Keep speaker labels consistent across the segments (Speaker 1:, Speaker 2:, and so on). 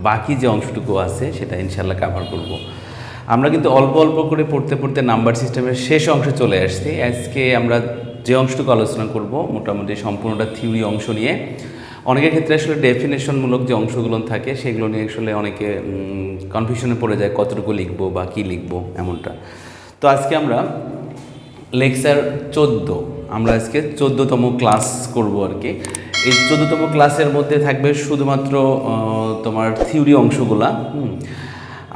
Speaker 1: বাকি যে অংশটুকু আছে সেটা ইনশাল্লাহ কভার করব। আমরা কিন্তু অল্প অল্প করে পড়তে পড়তে নাম্বার সিস্টেমের শেষ অংশে চলে আসছি। আজকে আমরা যে অংশটুকু আলোচনা করব মোটামুটি সম্পূর্ণটা থিওরি অংশ নিয়ে। অনেকের ক্ষেত্রে আসলে ডেফিনেশনমূলক যে অংশগুলো থাকে সেগুলো নিয়ে আসলে অনেকে কনফিউশনে পড়ে যায়, কতটুকু লিখবো বা কী লিখবো এমনটা। তো আজকে আমরা লেকচার 14, আমরা আজকে 14তম ক্লাস করব আর কি। এই 14তম ক্লাসের মধ্যে থাকবে শুধুমাত্র তোমার থিওরি অংশগুলা।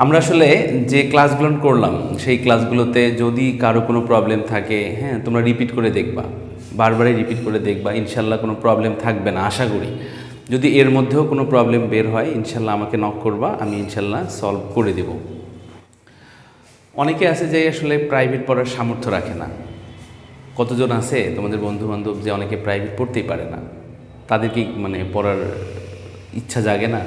Speaker 1: আমরা আসলে যে ক্লাসগুলো করলাম সেই ক্লাসগুলোতে যদি কারো কোনো প্রবলেম থাকে, হ্যাঁ, তোমরা রিপিট করে দেখবা, বারবারই রিপিট করে দেখবা, ইনশাল্লাহ কোনো প্রবলেম থাকবে না আশা করি। যদি এর মধ্যেও কোনো প্রবলেম বের হয় ইনশাল্লাহ আমাকে নক করবা, আমি ইনশাল্লাহ সলভ করে দেব। অনেকে আছে যে আসলে প্রাইভেট পড়ার সামর্থ্য রাখে না। কতজন আছে তোমাদের বন্ধুবান্ধব যে অনেকে প্রাইভেট পড়তেই পারে না, তাদের কি মানে পড়ার ইচ্ছা জাগে না?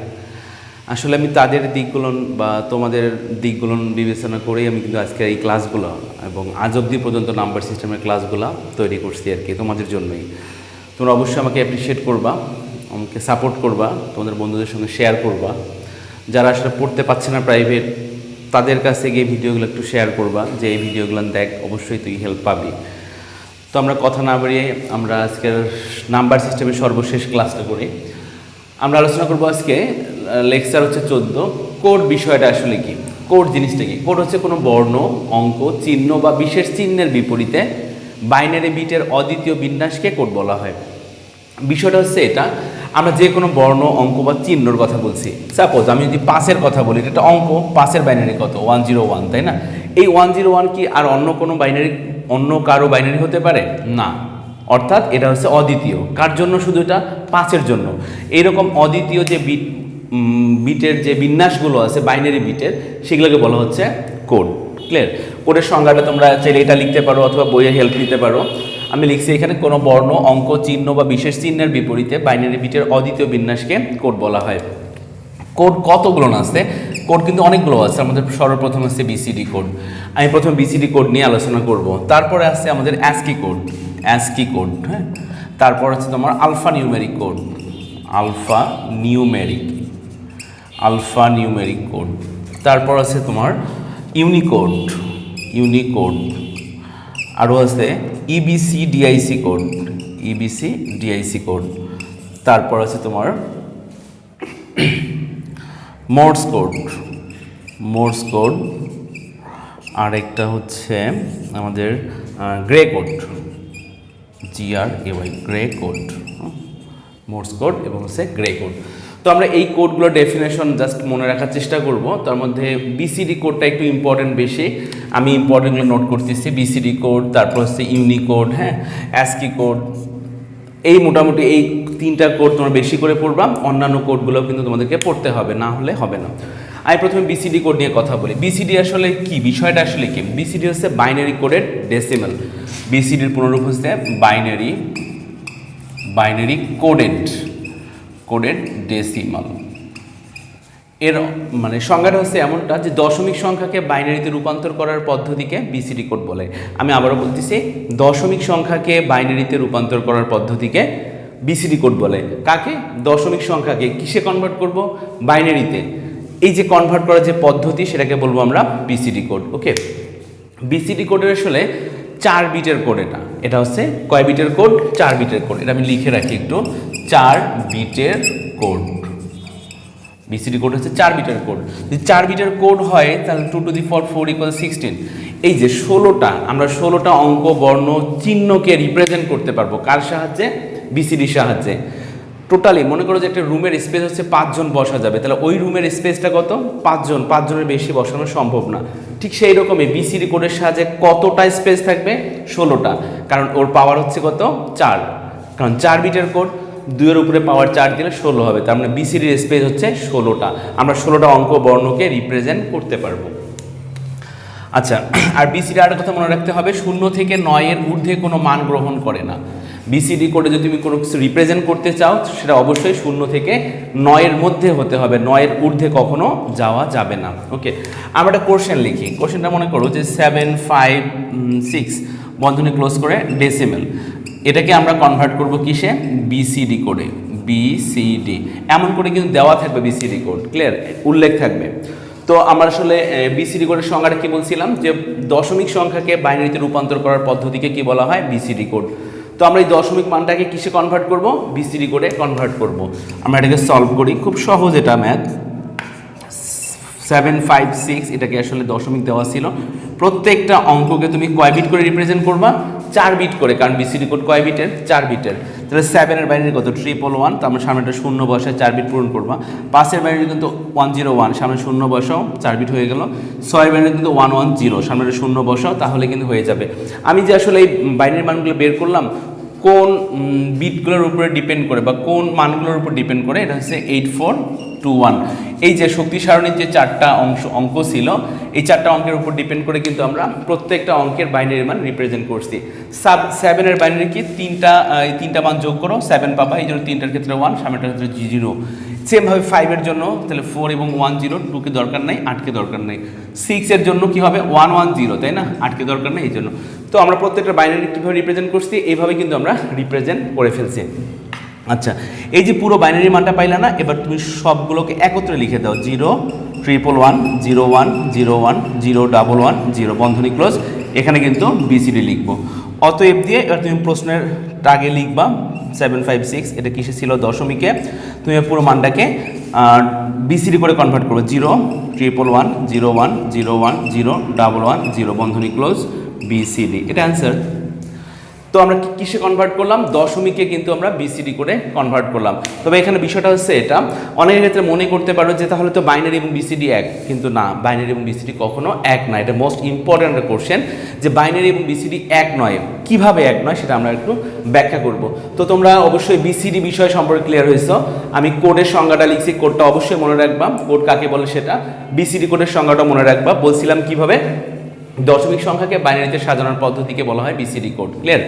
Speaker 1: আসলে আমি তাদের দিকগুলো বা তোমাদের দিকগুলো বিবেচনা করেই আমি কিন্তু আজকের এই ক্লাসগুলো এবং আজ অবধি পর্যন্ত নাম্বার সিস্টেমের ক্লাসগুলো তৈরি করছি আর কি, তোমাদের জন্যই। তোমরা অবশ্যই আমাকে অ্যাপ্রিসিয়েট করবা, আমাকে সাপোর্ট করবা, তোমাদের বন্ধুদের সঙ্গে শেয়ার করবা। যারা আসলে পড়তে পারছে না প্রাইভেট, তাদের কাছে গিয়ে ভিডিওগুলো একটু শেয়ার করবা যে এই ভিডিওগুলো দেখ, অবশ্যই তুই হেল্প পাবি। তো আমরা কথা না বাড়িয়ে আমরা আজকের নাম্বার সিস্টেমের সর্বশেষ ক্লাসটা করি। আমরা আলোচনা করবো আজকে লেকচার হচ্ছে 14, কোড বিষয়টা আসলে কি, কোড জিনিসটা কি। কোড হচ্ছে কোনো বর্ণ, অঙ্ক, চিহ্ন বা বিশেষ চিহ্নের বিপরীতে বাইনারি বিটের অদ্বিতীয় বিন্যাসকে কোড বলা হয়। বিষয়টা হচ্ছে এটা, আমরা যে কোনো বর্ণ, অঙ্ক বা চিহ্নর কথা বলছি। সাপোজ আমি যদি 5-এর কথা বলি, এটা অঙ্ক, 5-এর বাইনারি কত? 101, তাই না? এই 101 কি আর অন্য কোনো বাইনারি, অন্য কারো বাইনারি হতে পারে না? অর্থাৎ এটা হচ্ছে অদ্বিতীয়। কার জন্য? শুধু এটা 5-এর জন্য। এইরকম অদ্বিতীয় যে বিটের যে বিন্যাসগুলো আছে বাইনারি বিটের, সেগুলোকে বলা হচ্ছে কোড। ক্লিয়ার? কোডের সংজ্ঞাটা তোমরা চাইলে এটা লিখতে পারো অথবা বইয়ের হেল্প নিতে পারো। আমি লিখছি এখানে, কোনো বর্ণ, অঙ্ক, চিহ্ন বা বিশেষ চিহ্নের বিপরীতে বাইনারি বিটের অদ্বিতীয় বিন্যাসকে কোড বলা হয়। কোড কতগুলো আছে? কোড কিন্তু অনেকগুলো আছে। আমাদের সর্বপ্রথম আছে বিসিডি কোড। আমি প্রথমে বিসিডি কোড নিয়ে আলোচনা করব। তারপরে আছে আমাদের অ্যাসকি কোড, অ্যাসকি কোড, হ্যাঁ। তারপর আছে তোমার alphanumeric code, alphanumeric code. তারপর আছে তোমার ইউনিকোড, আরও আছে ইবিসি ডিআইসি কোড। তারপর আছে তোমার মোর্স কোড, আর একটা হচ্ছে আমাদের grey code, GRAY, grey code, Morse code এবং হচ্ছে গ্রে কোড। তো আমরা এই কোডগুলোর ডেফিনেশন জাস্ট মনে রাখার চেষ্টা করব। তার মধ্যে বিসিডি কোডটা একটু ইম্পর্টেন্ট বেশি, আমি ইম্পর্টেন্টগুলো নোট করতেছি। বিসিডি কোড, তারপর হচ্ছে ইউনিকোড, হ্যাঁ, অ্যাসকি কোড, এই মোটামুটি এই 3টা কোড তোমরা বেশি করে পড়বা। অন্যান্য কোডগুলোও কিন্তু তোমাদেরকে পড়তে হবে, না হলে হবে না। আমি প্রথমে বিসিডি কোড নিয়ে কথা বলি। বিসিডি আসলে কি, বিষয়টা আসলে কি? বিসিডি হচ্ছে বাইনারি কোডেড ডেসিমাল। বিসিডির পুনরূপ হচ্ছে বাইনারি কোডেড ডেসিমাল। এর মানে সংজ্ঞাটা হচ্ছে এমনটা যে দশমিক সংখ্যাকে বাইনারিতে রূপান্তর করার পদ্ধতিকে বিসিডি কোড বলে। আমি আবারও বলতেছি, দশমিক সংখ্যাকে বাইনারিতে রূপান্তর করার পদ্ধতিকে বিসিডি কোড বলে। কাকে? দশমিক সংখ্যাকে কিসে কনভার্ট করব? বাইনারিতে। এই যে কনভার্ট করার যে পদ্ধতি সেটাকে বলবো আমরা বিসিডি কোড। ওকে, বিসিডি কোডের আসলে 4 বিটের কোড। এটা হচ্ছে কয় বিটের কোড? 4 বিটের কোড। এটা আমি লিখে রাখি একটু, 4 বিটের কোড। বিসিডি কোড হচ্ছে 4 বিটের কোড। যদি 4 বিটের কোড হয় তাহলে 2 to the power 4 = 16। এই যে 16টা, আমরা 16টা অঙ্ক, বর্ণ, চিহ্নকে রিপ্রেজেন্ট করতে পারবো কার সাহায্যে? বিসিডির সাহায্যে। টোটালি মনে করো যে একটা রুমের স্পেস হচ্ছে 5 জন বসা যাবে, তাহলে ওই রুমের স্পেসটা কত? 5 জন। 5 জনের বেশি বসানো সম্ভব না। ঠিক সেই রকমই বিসিডি কোডের সাহায্যে কতটা স্পেস থাকবে? 16টা, কারণ ওর পাওয়ার হচ্ছে কত? 4। কারণ 4 বিটের কোড, 2-এর উপরে পাওয়ার 4 দিলে 16 হবে। তার মানে বিসিডির স্পেস হচ্ছে 16টা। আমরা 16টা অঙ্ক, বর্ণকে রিপ্রেজেন্ট করতে পারবো। আচ্ছা, আর বিসিডি আর কথা মনে রাখতে হবে, 0 থেকে 9-এর ঊর্ধ্বে কোনো মান গ্রহণ করে না। বিসিডি কোডে যদি তুমি কোনো কিছু রিপ্রেজেন্ট করতে চাও সেটা অবশ্যই 0 থেকে 9-এর মধ্যে হতে হবে, 9-এর ঊর্ধ্বে কখনো যাওয়া যাবে না। ওকে, আমরা একটা কোশ্চেন লিখি। কোশ্চেনটা মনে করো যে 756 বন্ধনী ক্লোজ করে ডেসিমেল। এটাকে আমরা কনভার্ট করব কিসে? বিসিডি কোডে। BCD এমন করে কিন্তু দেওয়া থাকবে BCD কোড, ক্লিয়ার, উল্লেখ থাকবে। তো আমরা আসলে BCD কোডের সংজ্ঞাটা কি বলছিলাম, যে দশমিক সংখ্যাকে বাইনারিতে রূপান্তর করার পদ্ধতিকে কি বলা হয়, BCD কোড। তো আমরা এই দশমিক মানটাকে কিসে কনভার্ট করব, BCD কোডে কনভার্ট করব। আমরা এটাকে সলভ করি, খুব সহজ এটা ম্যাথ। 756 এটাকে আসলে দশমিক দেওয়া ছিল। প্রত্যেকটা অঙ্ককে তুমি কয় বিট করে রিপ্রেজেন্ট করবা, 4 বিট করে, কারণ BCD কোড কয় বিটের, 4 বিটের। তাহলে 7 এর বাইনারি কত, 111, তো আমরা সামনে একটা শূন্য বসায় 4 বিট পূরণ করবা। 5 এর বাইনারি কিন্তু 101, সামনে শূন্য বসাও, 4 বিট হয়ে গেল। 6 এর বাইনারি কিন্তু 110, সামনে একটা শূন্য বসাও, তাহলে কিন্তু হয়ে যাবে। আমি যে আসলে এই বাইনারি মানগুলো বের করলাম কোন বিটগুলোর উপরে ডিপেন্ড করে বা কোন মানগুলোর উপর ডিপেন্ড করে, এটা হচ্ছে 8421। এই যে শক্তি সারণীর যে 4টা অঙ্ক ছিল, এই 4টা অঙ্কের উপর ডিপেন্ড করে কিন্তু আমরা প্রত্যেকটা অঙ্কের বাইনারি মান রিপ্রেজেন্ট করছি। 7 এর বাইনারি কি, তিনটা মান যোগ করো 7 পাবা, এই জন্য 3টার ক্ষেত্রে 1, সামনেটার ক্ষেত্রে 0। সেমভাবে 5 এর জন্য তাহলে 4 এবং 1 0, 2কে দরকার নাই, 8কে দরকার নাই। 6 এর জন্য কি হবে 1 1 0, তাই না, 8কে দরকার নেই এই জন্য। তো আমরা প্রত্যেকটা বাইনারি কীভাবে রিপ্রেজেন্ট করছি, এইভাবে কিন্তু আমরা রিপ্রেজেন্ট করে ফেলছি। আচ্ছা, এই যে পুরো বাইনারি মানটা পাইলা না, এবার তুমি সবগুলোকে একত্রে লিখে দাও, 0 111 01 01 011 0 বন্ধনী ক্লোজ। এখানে কিন্তু BCD লিখবো। অতএব দিয়ে এবার তুমি প্রশ্নের টাগে লিখবা 756, এটা কিসে ছিল, দশমিকে। তুমি পুরো মানটাকে BCD করে কনভার্ট করবে, 0 111 01 01 011 0 বন্ধনী ক্লোজ BCD, এটা অ্যান্সার। তো আমরা কিসে কনভার্ট করলাম, দশমিকে কিন্তু আমরা BCD করে কনভার্ট করলাম। তবে এখানে বিষয়টা হচ্ছে এটা, অনেকের ক্ষেত্রে মনে করতে পারো যে তাহলে তো বাইনারি এবং BCD এক, কিন্তু না, বাইনারি এবং BCD কখনো এক নয়। এটা মোস্ট ইম্পর্ট্যান্ট কোশ্চেন, যে বাইনারি এবং BCD এক নয়, কিভাবে এক নয় সেটা আমরা একটু ব্যাখ্যা করব। তো তোমরা অবশ্যই BCD বিষয় সম্পর্কে ক্লিয়ার হয়েছো। আমি কোডের সংজ্ঞাটা লিখছি, কোডটা অবশ্যই মনে রাখবা, কোড কাকে বলে সেটা, BCD কোডের সংজ্ঞাটা মনে রাখবা। বলছিলাম কিভাবে দশমিক সংখ্যাকে বাইনারিতে সাজানোর পদ্ধতিকে বলা হয় BCD কোড, ক্লিয়ার।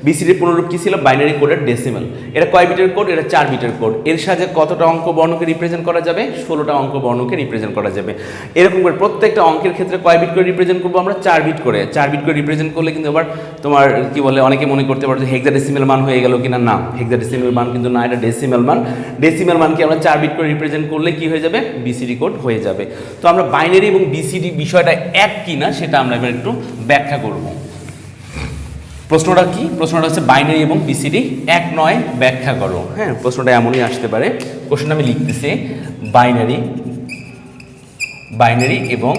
Speaker 1: BCD পুনরূপ কি ছিল, বাইনারি কোডের ডেসিমাল। এটা কয় বিটের কোড, এটা 4 বিটের কোড। এর সাথে কতটা অঙ্ক বর্ণকে রিপ্রেজেন্ট করা যাবে, 16টা অঙ্ক বর্ণকে রিপ্রেজেন্ট করা যাবে। এরকম করে প্রত্যেকটা অঙ্কের ক্ষেত্রে কয় বিট করে রিপ্রেজেন্ট করবো আমরা, 4 বিট করে। 4 বিট করে রিপ্রেজেন্ট করলে কিন্তু আবার তোমার কি বলে, অনেকে মনে করতে পারো যে হেক্সাডেসিমাল মান হয়ে গেল কিনা, না, হেক্সাডেসিমাল মান কিন্তু না, এটা ডেসিমাল মান। ডেসিমাল মানকে আমরা 4 বিট করে রিপ্রেজেন্ট করলে কি হয়ে যাবে, BCD কোড হয়ে যাবে। তো আমরা বাইনারি এবং BCD বিষয়টা এক কিনা সেটা আমরা এবার একটু ব্যাখ্যা করব। প্রশ্নটা কি, প্রশ্নটা হচ্ছে বাইনারি এবং BCD এক নয়, ব্যাখ্যা করো। হ্যাঁ, প্রশ্নটা এমনই আসতে পারে। কোশ্চেনটা আমি লিখতেছি, বাইনারি এবং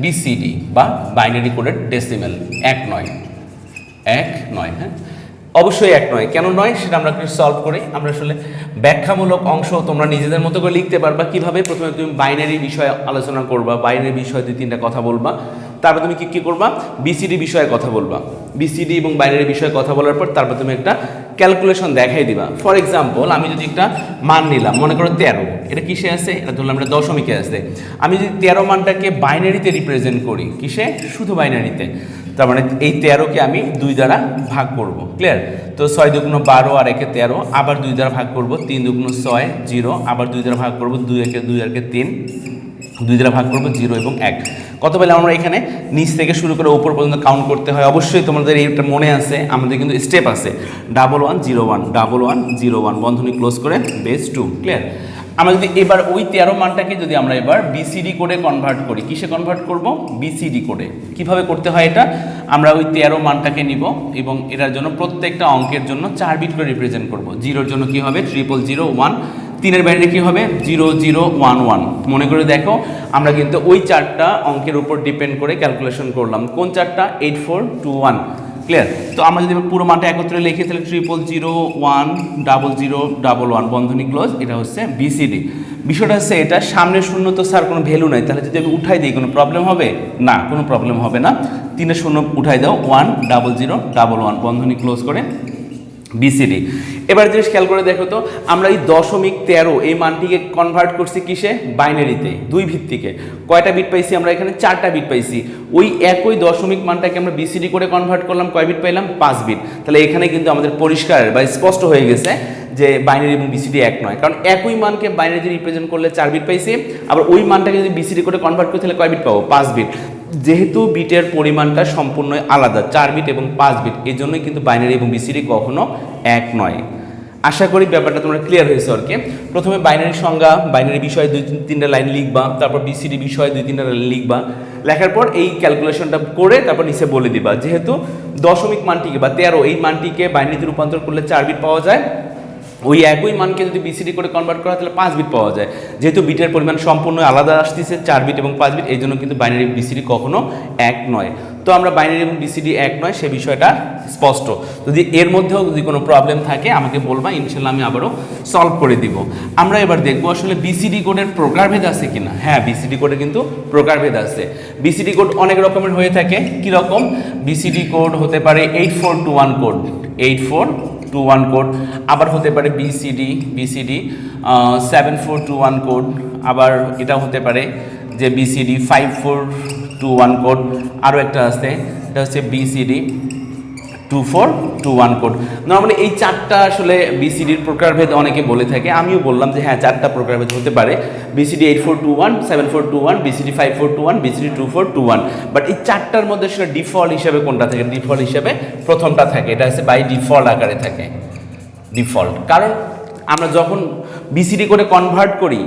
Speaker 1: BCD বা বাইনারি কোডের ডেসিমাল এক নয়, হ্যাঁ, অবশ্যই এক নয়। কেন নয় সেটা আমরা একটু সলভ করি। আমরা আসলে ব্যাখ্যামূলক অংশ তোমরা নিজেদের মতো করে লিখতে পারবা। কিভাবে, প্রথমে তুমি বাইনারি বিষয়ে আলোচনা করবা, বাইনারি বিষয়ে 2-3টা কথা বলবা, তারপর তুমি কি করবা, BCD বিষয়ে কথা বলবা। BCD এবং বাইনারি বিষয়ে কথা বলার পর তারপর তুমি একটা ক্যালকুলেশন দেখাই দিবা। ফর এক্সাম্পল, আমি যদি একটা মান নিলাম, মনে করো 13, এটা কিসে আছে, এটা ধরলাম এটা দশমিকে আছে। আমি যদি 13 মানটাকে বাইনারিতে রিপ্রেজেন্ট করি, কিসে, শুধু বাইনারিতে, তার মানে এই 13কে আমি 2 দ্বারা ভাগ করব, ক্লিয়ার। তো 6 2 12 আর 1 13, আবার 2 দ্বারা ভাগ করব, 3 2 6 0, আবার 2 দ্বারা ভাগ করব, 2 1 2 আর 3, 2 দ্বারা ভাগ করব 0 এবং 1। কত পেলে আমরা এখানে নিচ থেকে শুরু করে উপর পর্যন্ত কাউন্ট করতে হয়। অবশ্যই তোমাদের এইটা মনে আছে, আমাদের কিন্তু স্টেপ আছে, 11 01 11 01 বন্ধনী ক্লোজ করে বেস 2, ক্লিয়ার। আমরা যদি এবার ওই 13 মানটাকে যদি আমরা এবার BCD কোডে কনভার্ট করি, কিসে কনভার্ট করব, BCD কোডে। কিভাবে করতে হয় এটা, আমরা ওই 13 মানটাকে নিব এবং এটার জন্য প্রত্যেকটা অঙ্কের জন্য 4 বিট করে রিপ্রেজেন্ট করব। 0-র জন্য কি হবে 0001, 3-এর বাইরে কি হবে 0011। মনে করে দেখো, আমরা কিন্তু ওই 4টা অঙ্কের উপর ডিপেন্ড করে ক্যালকুলেশন করলাম। কোন 4টা, 8421, ক্লিয়ার। তো আমরা যদি পুরো মানটা একত্রে লিখি তাহলে 00010011 বন্ধনী ক্লোজ, এটা হচ্ছে BCD। বিষয়টা হচ্ছে এটা, সামনে শূন্য তো স্যার কোনো ভ্যালু নাই, তাহলে যদি আমি উঠাই দিই কোনো প্রবলেম হবে না, কোনো প্রবলেম হবে না। 3-এর শূন্য উঠাই দাও, 10011 বন্ধনী ক্লোজ করে BCD। এবার জিনিস খেয়াল করে দেখো তো, আমরা এই 0.13 এই মানটিকে কনভার্ট করছি কিসে, বাইনারিতে, 2 ভিত্তিকে। কয়টা বিট পাইছি আমরা এখানে, 4টা বিট পাইছি। ওই একই দশমিক মানটাকে আমরা BCD করে কনভার্ট করলাম, কয় বিট পাইলাম, 5 বিট। তাহলে এখানে কিন্তু আমাদের পরিষ্কার বা স্পষ্ট হয়ে গেছে যে বাইনারি এবং BCD এক নয়, কারণ একই মানকে বাইনারিতে রিপ্রেজেন্ট করলে 4 বিট পাইছি, আবার ওই মানটাকে যদি BCD করে কনভার্ট করতে হলে কয় বিট পাবো, 5 বিট। যেহেতু বিটের পরিমাণটা সম্পূর্ণ আলাদা, 4 বিট এবং 5 বিট, এই জন্যই কিন্তু বাইনারি এবং BCD কখনো এক নয়। আশা করি ব্যাপারটা তোমরা ক্লিয়ার হয়েছে আর কি। প্রথমে বাইনারি সংজ্ঞা, বাইনারি বিষয়ে 2-3টা লাইন লিখবা, তারপর বিসিডি বিষয়ে 2-3টা লাইন লিখবা, লেখার পর এই ক্যালকুলেশনটা করে তারপর নিচে বলে দিবা যেহেতু দশমিক মানটিকে বা 13 এই মানটিকে বাইনারিতে রূপান্তর করলে 4 বিট পাওয়া যায়, ওই একই মানকে যদি বিসিডি করে কনভার্ট করা তাহলে 5 বিট পাওয়া যায়। যেহেতু বিটের পরিমাণ সম্পূর্ণ আলাদা আসতেছে 4 বিট এবং 5 বিট, এই জন্য কিন্তু বাইনারি বিসিডি কখনো এক নয়। তো আমরা বাইনারি এবং বিসিডি এক নয় সে বিষয়টা স্পষ্ট। যদি এর মধ্যেও যদি কোনো প্রবলেম থাকে আমাকে বলবা, ইনশাল্লাহ আমি আবারও সলভ করে দিব। আমরা এবার দেখবো আসলে বিসিডি কোডের প্রকারভেদ আছে কিনা। হ্যাঁ, বিসিডি কোডে কিন্তু প্রকারভেদ আছে। বিসিডি কোড অনেক রকমের হয়ে থাকে। কীরকম? বিসিডি কোড হতে পারে 8421 কোড, 8421 কোড, আবার হতে পারে বিসিডি 7421 কোড, আবার এটা হতে পারে যে বিসিডি 5421 কোড, আরও একটা আছে এটা হচ্ছে বিসিডি 2421 কোড। নর্মালি এই 4টা আসলে বিসিডির প্রকারভেদ অনেকে বলে থাকে, আমিও বললাম যে হ্যাঁ 4টা প্রকারভেদ হতে পারে, বিসিডি 8421, 7421, বিসিডি 5421, বিসিডি 2421। বাট এই 4টার মধ্যে আসলে ডিফল্ট হিসাবে কোনটা থাকে? ডিফল্ট হিসাবে প্রথমটা থাকে, এটা হচ্ছে বাই ডিফল্ট আকারে থাকে ডিফল্ট। কারণ আমরা যখন বিসিডি করে কনভার্ট করি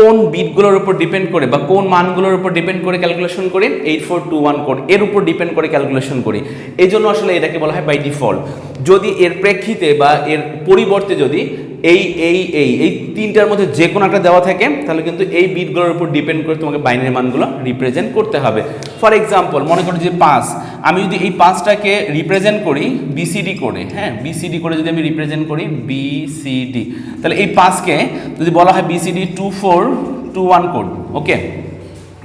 Speaker 1: কোন বিটগুলোর উপর ডিপেন্ড করে বা কোন মানগুলোর উপর ডিপেন্ড করে ক্যালকুলেশন করি? 8421 কোড এর উপর ডিপেন্ড করে ক্যালকুলেশন করি, এই জন্য আসলে এটাকে বলা হয় বাই ডিফল্ট। যদি এর প্রেক্ষিতে বা এর পরিবর্তে যদি এই 3টার মধ্যে যে কোনো একটা দেওয়া থাকে তাহলে কিন্তু এই বিটগুলোর উপর ডিপেন্ড করে তোমাকে বাইনারি মানগুলো রিপ্রেজেন্ট করতে হবে। ফর এক্সাম্পল মনে করো যে 5, আমি যদি এই 5টাকে রিপ্রেজেন্ট করি বিসিডি করে, হ্যাঁ বিসিডি করে যদি আমি রিপ্রেজেন্ট করি বিসিডি, তাহলে এই 5কে যদি বলা হয় বিসিডি 2421 কোড, ওকে,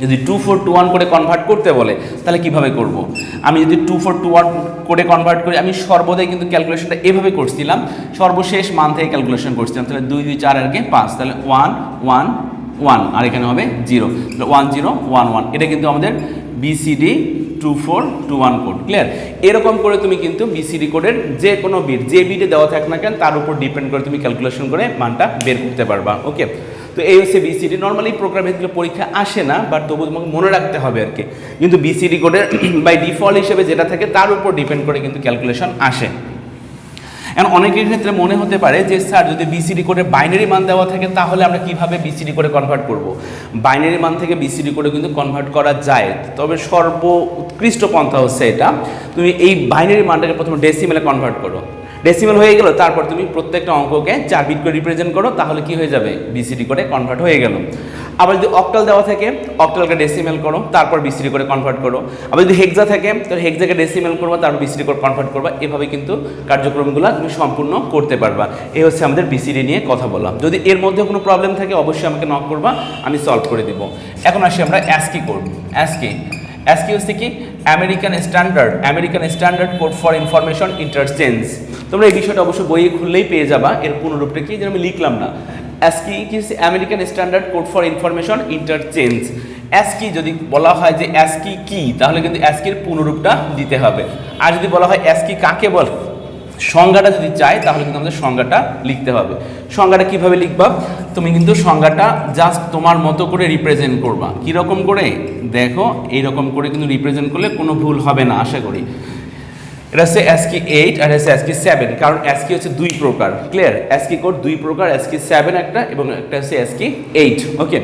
Speaker 1: যদি 2421 করে কনভার্ট করতে বলে তাহলে কিভাবে করব? আমি যদি 2421 করে কনভার্ট করি, আমি সর্বদাই কিন্তু ক্যালকুলেশনটা এভাবে করছিলাম, সর্বশেষ মান থেকে ক্যালকুলেশন করছিলাম। তাহলে 2 2 4 আর 5, তাহলে 1 1 1, আর এখানে হবে 0, তাহলে 1011। এটা কিন্তু আমাদের বিসিডি 2421 কোড। ক্লিয়ার? এরকম করে তুমি কিন্তু বিসিডি কোডের যে কোনো বিট, যে বিটে দেওয়া থাক না কেন তার উপর ডিপেন্ড করে তুমি ক্যালকুলেশন করে মানটা বের করতে পারবা। ওকে, তো এই হচ্ছে বিসিডি। নর্মালি প্রোগ্রামগুলো পরীক্ষা আসে না, বাট তবু তোমাকে মনে রাখতে হবে আর কি। কিন্তু বিসিডি কোডের বাই ডিফল্ট হিসেবে যেটা থাকে তার উপর ডিপেন্ড করে কিন্তু ক্যালকুলেশন আসে। এখন অনেকের ক্ষেত্রে মনে হতে পারে যে স্যার যদি বিসিডি কোডে বাইনারি মান দেওয়া থাকে তাহলে আমরা কিভাবে বিসিডি কোডে কনভার্ট করব? বাইনারি মান থেকে বিসিডি কোডে কিন্তু কনভার্ট করা যায়, তবে সর্বোৎকৃষ্ট পন্থা হচ্ছে এটা, তুমি এই বাইনারি মানটাকে প্রথমে ডেসিমেলে কনভার্ট করো। ডেসিমেল হয়ে গেল, তারপর তুমি প্রত্যেকটা অঙ্ককে 4 বিট করে রিপ্রেজেন্ট করো, তাহলে কি হয়ে যাবে? বিসিডি করে কনভার্ট হয়ে গেল। আবার যদি অক্টাল দেওয়া থাকে অক্টালকে ডেসিমেল করো, তারপর বিসিডি করে কনভার্ট করো। আবার যদি হেক্সা থাকে তাহলে হেক্সাকে ডেসিমেল করবা, তারপর বিসিডি করে কনভার্ট করবা। এভাবে কিন্তু কার্যক্রমগুলো তুমি সম্পূর্ণ করতে পারবা। এই হচ্ছে আমাদের বিসিডি নিয়ে কথা বললাম। যদি এর মধ্যে কোনো প্রবলেম থাকে অবশ্যই আমাকে নক করবা, আমি সলভ করে দেবো। এখন আসি আমরা অ্যাসকি কোড। অ্যাসকি হচ্ছে কি? American standard code for information interchange. তোমরা এই বিষয়টা অবশ্যই বইয়ে খুললেই পেয়ে যাবা। এর পুনরূপটা কি, যেন আমি লিখলাম না। অ্যাসকি কি হচ্ছে? American standard code for information interchange. ASCII যদি বলা হয় যে অ্যাসকি কি, তাহলে কিন্তু অ্যাসকির পুনরূপটা দিতে হবে। আর যদি বলা হয় অ্যাসকি কাকে বলে, সংজ্ঞাটা যদি চাই তাহলে কিন্তু আমাদের সংজ্ঞাটা লিখতে হবে। সংজ্ঞাটা কিভাবে লিখবা? তুমি কিন্তু সংজ্ঞাটা জাস্ট তোমার মতো করে রিপ্রেজেন্ট করবা। কীরকম করে? দেখো, এইরকম করে কিন্তু রিপ্রেজেন্ট করলে কোনো ভুল হবে না আশা করি। এটা হচ্ছে অ্যাসকি 8 আর হচ্ছে অ্যাসকি 7, কারণ অ্যাসকি হচ্ছে 2 প্রকার। ক্লিয়ার? অ্যাসকি কোড 2 প্রকার, অ্যাসকি 7 একটা এবং একটা হচ্ছে অ্যাসকি 8। ওকে,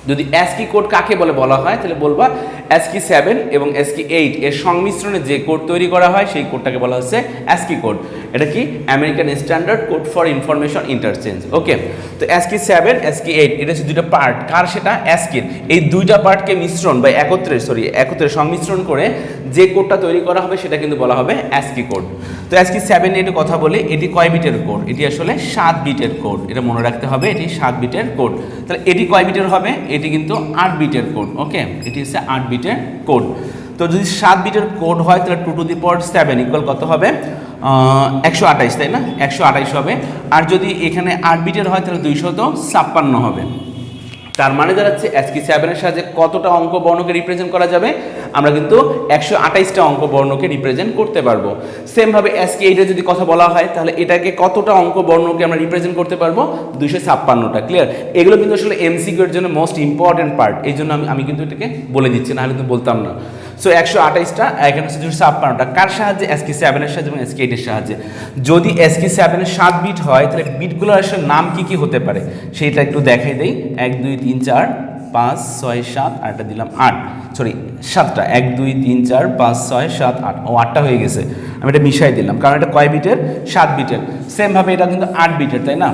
Speaker 1: যদি অ্যাসকি কোড কাকে বলা হয় তাহলে বলবা অ্যাসকি 7 এবং অ্যাসকি 8 এর সংমিশ্রণে যে কোড তৈরি করা হয় সেই কোডটাকে বলা হচ্ছে অ্যাসকি কোড। এটা কি? American standard code for information interchange. Okay, তো অ্যাসকি 7 অ্যাসকি 8 এটা হচ্ছে 2টা পার্ট। কার? সেটা অ্যাসকির। এই 2টা পার্টকে মিশ্রণ বা একত্রে সংমিশ্রণ করে যে কোডটা তৈরি করা হবে সেটা কিন্তু বলা হবে অ্যাসকি কোড। তো অ্যাসকি 7 নিয়ে একটু কথা বলি। এটি কয় বিটের কোড? এটি আসলে 7 বিটের কোড। এটা মনে রাখতে হবে, এটি 7 বিটের কোড। তাহলে এটি কয় বিটের হবে? এটি কিন্তু 8 বিটের কোড। ওকে, এটি হচ্ছে 8 বিটের কোড। তো যদি 7 বিটের কোড হয় তাহলে 2 টু দি পাওয়ার 7 ইকুয়াল কত হবে? 128, তাই না? 128 হবে। আর যদি এখানে 8 বিটের হয় তাহলে 256 হবে। তার মানে দাঁড়াচ্ছে অ্যাসকি 7 এর সাহায্যে কতটা অঙ্ক বর্ণকে রিপ্রেজেন্ট করা যাবে? আমরা কিন্তু 128টা অঙ্ক বর্ণকে রিপ্রেজেন্ট করতে পারবো। সেমভাবে অ্যাসকি 8 এর যদি কথা বলা হয় তাহলে এটাকে কতটা অঙ্ক বর্ণকে আমরা রিপ্রেজেন্ট করতে পারবো? 256টা। ক্লিয়ার? এগুলো কিন্তু আসলে এমসিকিউ এর জন্য মোস্ট ইম্পর্টেন্ট পার্ট, এই জন্য আমি কিন্তু এটাকে বলে দিচ্ছি, নাহলে কিন্তু বলতাম না। সো 128টা, এখানে হচ্ছে 256টা। কার সাহায্যে? ASCII 7 এর সাহায্যে এবং ASCII 8 এর সাহায্যে। যদি ASCII 7 এর 7 বিট হয় তাহলে বিটগুলোর আসলে নাম কি কি হতে পারে সেইটা একটু দেখাই দেই। 1 2 3 4 5 6 7, আর এটা দিলাম 8, সরি 7টা, 1 2 3 4 5 6 7 8, ও 8টা হয়ে গেছে, আমি এটা মিশাই দিলাম কারণ এটা কয় বিটের? 7 বিটের। সেমভাবে এটা কিন্তু 8 বিটের, তাই না?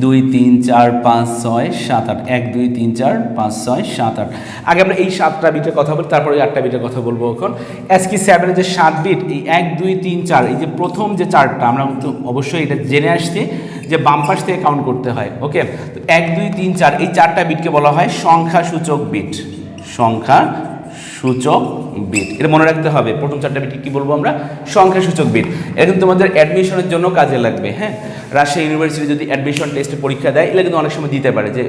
Speaker 1: 2 3 4 5 6 7 8, 1 2 3 4 5 6 7 8। আগে আমরা এই 7টা বিটের কথা বলি, তারপরে 8টা বিটের কথা বলবো। এখন ASCII 7 এর যে 7 বিট, এই 1 2 3 4, এই যে প্রথম যে 4টা, আমরা কিন্তু অবশ্যই এটা জেনে আসছি যে বাম পাশ থেকে কাউন্ট করতে হয়। ওকে, তো 1 2 3 4 এই 4টা বিটকে বলা হয় সংখ্যা সূচক বিট। সংখ্যা সূচক বিট, এটা মনে রাখতে হবে। প্রথম 4টা বিট কি বলবো আমরা? সংখ্যা সূচক বিট। এটা কিন্তু তোমাদের অ্যাডমিশনের জন্য কাজে লাগবে। হ্যাঁ, রাজশাহী ইউনিভার্সিটি যদি অ্যাডমিশন টেস্টে পরীক্ষা দেয়, এগুলো কিন্তু অনেক সময় দিতে পারে যে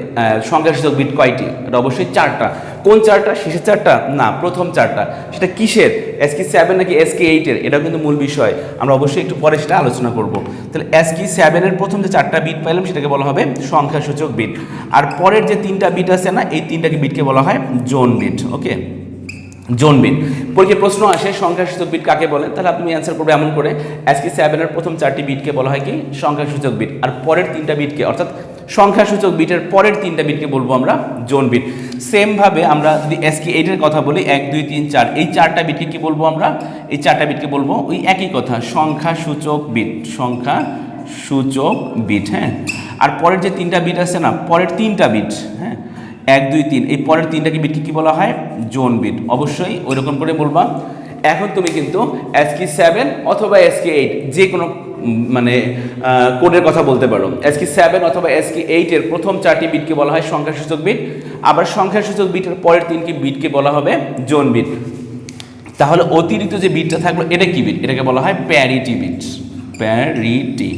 Speaker 1: সংখ্যা সূচক বিট কয়টি? এটা অবশ্যই 4টা। কোন 4টা? শেষের 4টা না, প্রথম 4টা। সেটা কিসের? ASCII 7 নাকি ASCII 8 এর? এটাও কিন্তু মূল বিষয়, আমরা অবশ্যই একটু পরে সেটা আলোচনা করব। তাহলে ASCII 7 এর প্রথম যে 4টা বিট পাইলাম সেটাকে বলা হবে সংখ্যা সূচক বিট, আর পরের যে 3টা বিট আছে না, এই 3টা বিটকে বলা হয় জোন বিট। ওকে, জোন বিট। পরীক্ষায় প্রশ্ন আসে সংখ্যা সূচক বিট কাকে বলে, তাহলে আপনি অ্যান্সার করবে এমন করে, ASCII 7 এর প্রথম 4টি বিটকে বলা হয় কি? সংখ্যা সূচক বিট, আর পরের 3টা বিটকে, অর্থাৎ সংখ্যা সূচক বিটের পরের 3টা বিটকে বলবো আমরা জোন বিট। সেম ভাবে আমরা যদি ASCII 8 এর কথা বলি, 1 2 3 4, এই 4টা বিটকে কি বলবো আমরা? এই 4টা বিটকে বলবো ওই একই কথা, সংখ্যা সূচক বিট। সংখ্যা সূচক বিট। হ্যাঁ, আর পরের যে 3টা বিট আছে না, পরের 3টা বিট, হ্যাঁ 1 2 3, এই পরের 3টাকে বিটকে কি বলা হয়? Zone bit. অবশ্যই ওই রকম করে বলবা। এখন তুমি কিন্তু ASCII 7 অথবা ASCII 8 যে কোনো মানে কোডের কথা বলতে পারো। ASCII 7 অথবা ASCII 8 এর প্রথম 4টি বিটকে বলা হয় সংখ্যা সূচক বিট, আবার সংখ্যা সূচক বিটের পরের 3টি বিটকে বলা হবে জোন বিট। তাহলে অতিরিক্ত যে বিটটা থাকলো এটা কি বিট? এটাকে বলা হয় প্যারিটি বিট। Parity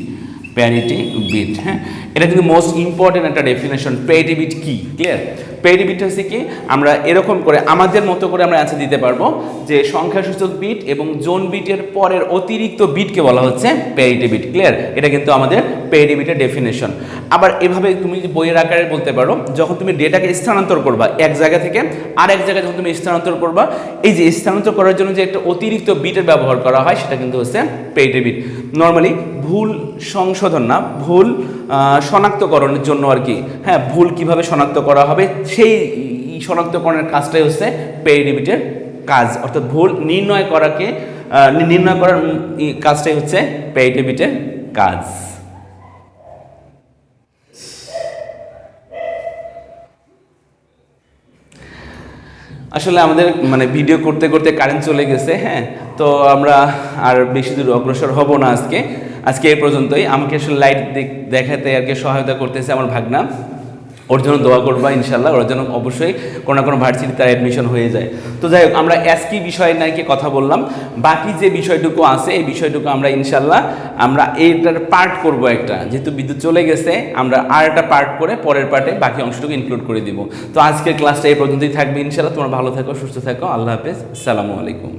Speaker 1: bit. হ্যাঁ, এটা কিন্তু মোস্ট ইম্পর্টেন্ট একটা ডেফিনেশন। প্যারিটি বিট কি? ক্লিয়ার? প্যারিটি বিট হচ্ছে কি, আমরা এরকম করে আমাদের মতো করে আমরা অ্যান্সার দিতে পারবো যে সংখ্যাসূচক বিট এবং জোন বিটের পরের অতিরিক্ত বিটকে বলা হচ্ছে প্যারিটি বিট। ক্লিয়ার? এটা কিন্তু আমাদের প্যারিটি বিটের ডেফিনেশন। আবার এভাবে তুমি বইয়ের আকারে বলতে পারো, যখন তুমি ডেটাকে স্থানান্তর করবা এক জায়গা থেকে আরেক জায়গায়, যখন তুমি স্থানান্তর করবা, এই যে স্থানান্তর করার জন্য যে একটা অতিরিক্ত বিটের ব্যবহার করা হয় সেটা কিন্তু হচ্ছে প্যারিটি বিট। নর্মালি ভুল সংশোধন না, ভুল শনাক্তকরণের জন্য আর কি। হ্যাঁ, ভুল কিভাবে শনাক্ত করা হবে সেই শনাক্তকরণের কাজটাই হচ্ছে প্যারিটি বিটের কাজ, অর্থাৎ ভুল নির্ণয় করার কাজটাই হচ্ছে প্যারিটি বিটের কাজ। আসলে আমাদের মানে ভিডিও করতে করতে কারেন্ট চলে গেছে। হ্যাঁ, তো আমরা আর বেশি দূর অগ্রসর হব না আজকে এই পর্যন্তই। আমাকে আসলে লাইট দেখাতে আর কি সহায়তা করতেছে আমার ভাগনা, ওর জন্য দোয়া করবা ইনশাল্লাহ, ওর জন্য অবশ্যই কোনো না কোনো ভার্সিটি তার অ্যাডমিশন হয়ে যায়। তো যাই হোক, আমরা ASCII বিষয় নিয়ে কথা বললাম, বাকি যে বিষয়টুকু আছে এই বিষয়টুকু আমরা ইনশাল্লাহ আমরা এইটার পার্ট করব একটা, যেহেতু বিদ্যুৎ চলে গেছে আমরা আর একটা পার্ট করে পরের পার্টে বাকি অংশটুকু ইনক্লুড করে দিব। তো আজকের ক্লাসটা এই পর্যন্তই থাকবে ইনশাল্লাহ। তোমরা ভালো থাকো, সুস্থ থাকো, আল্লাহ হাফেজ, আসসালামু আলাইকুম।